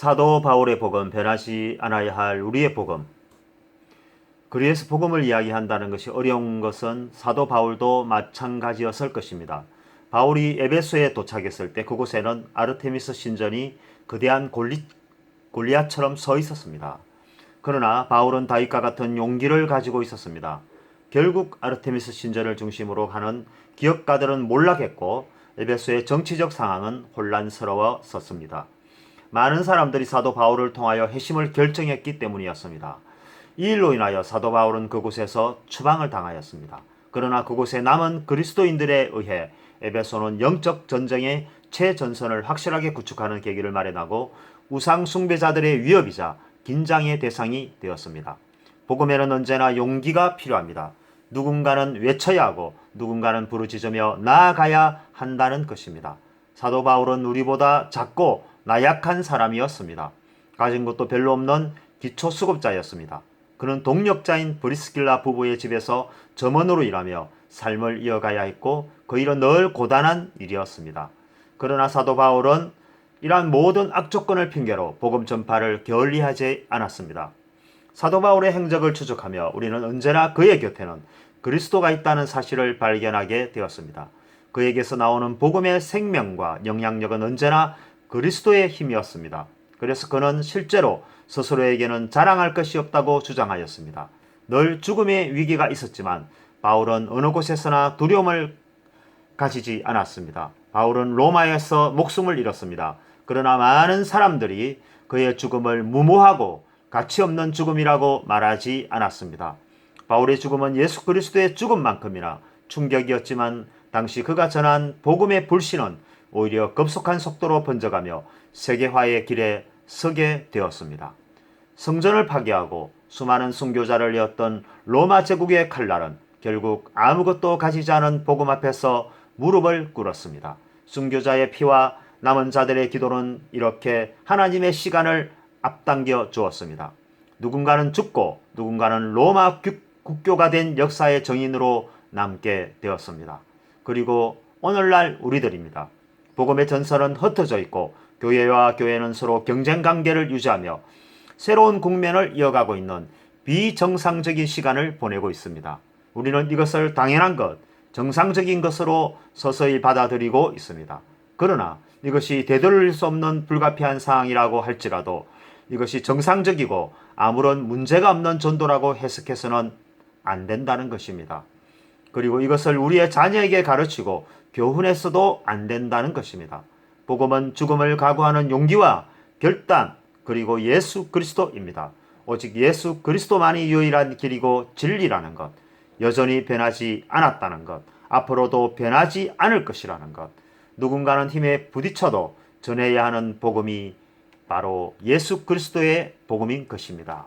사도 바울의 복음, 변하지 않아야 할 우리의 복음. 그리스도 복음을 이야기한다는 것이 어려운 것은 사도 바울도 마찬가지였을 것입니다. 바울이 에베소에 도착했을 때 그곳에는 아르테미스 신전이 거대한 골리앗처럼 서 있었습니다. 그러나 바울은 다윗과 같은 용기를 가지고 있었습니다. 결국 아르테미스 신전을 중심으로 하는 기업가들은 몰락했고 에베소의 정치적 상황은 혼란스러웠었습니다. 많은 사람들이 사도 바울을 통하여 회심을 결정했기 때문이었습니다. 이 일로 인하여 사도 바울은 그곳에서 추방을 당하였습니다. 그러나 그곳에 남은 그리스도인들에 의해 에베소는 영적 전쟁의 최전선을 확실하게 구축하는 계기를 마련하고 우상 숭배자들의 위협이자 긴장의 대상이 되었습니다. 복음에는 언제나 용기가 필요합니다. 누군가는 외쳐야 하고 누군가는 부르짖으며 나아가야 한다는 것입니다. 사도 바울은 우리보다 작고 나약한 사람이었습니다. 가진 것도 별로 없는 기초수급자였습니다. 그는 동력자인 브리스길라 부부의 집에서 점원으로 일하며 삶을 이어가야 했고 그 일은 늘 고단한 일이었습니다. 그러나 사도 바울은 이러한 모든 악조건을 핑계로 복음 전파를 게을리하지 않았습니다. 사도 바울의 행적을 추적하며 우리는 언제나 그의 곁에는 그리스도가 있다는 사실을 발견하게 되었습니다. 그에게서 나오는 복음의 생명과 영향력은 언제나 그리스도의 힘이었습니다. 그래서 그는 실제로 스스로에게는 자랑할 것이 없다고 주장하였습니다. 늘 죽음의 위기가 있었지만 바울은 어느 곳에서나 두려움을 가지지 않았습니다. 바울은 로마에서 목숨을 잃었습니다. 그러나 많은 사람들이 그의 죽음을 무모하고 가치없는 죽음이라고 말하지 않았습니다. 바울의 죽음은 예수 그리스도의 죽음만큼이나 충격이었지만 당시 그가 전한 복음의 불신은 오히려 급속한 속도로 번져가며 세계화의 길에 서게 되었습니다. 성전을 파괴하고 수많은 순교자를 내었던 로마 제국의 칼날은 결국 아무것도 가지지 않은 복음 앞에서 무릎을 꿇었습니다. 순교자의 피와 남은 자들의 기도는 이렇게 하나님의 시간을 앞당겨 주었습니다. 누군가는 죽고 누군가는 로마 국교가 된 역사의 정인으로 남게 되었습니다. 그리고 오늘날 우리들입니다. 복음의 전선은 흩어져 있고 교회와 교회는 서로 경쟁 관계를 유지하며 새로운 국면을 이어가고 있는 비정상적인 시간을 보내고 있습니다. 우리는 이것을 당연한 것, 정상적인 것으로 서서히 받아들이고 있습니다. 그러나 이것이 되돌릴 수 없는 불가피한 상황이라고 할지라도 이것이 정상적이고 아무런 문제가 없는 전도라고 해석해서는 안 된다는 것입니다. 그리고 이것을 우리의 자녀에게 가르치고 교훈해서도 안 된다는 것입니다. 복음은 죽음을 각오하는 용기와 결단 그리고 예수 그리스도입니다. 오직 예수 그리스도만이 유일한 길이고 진리라는 것, 여전히 변하지 않았다는 것, 앞으로도 변하지 않을 것이라는 것, 누군가는 힘에 부딪혀도 전해야 하는 복음이 바로 예수 그리스도의 복음인 것입니다.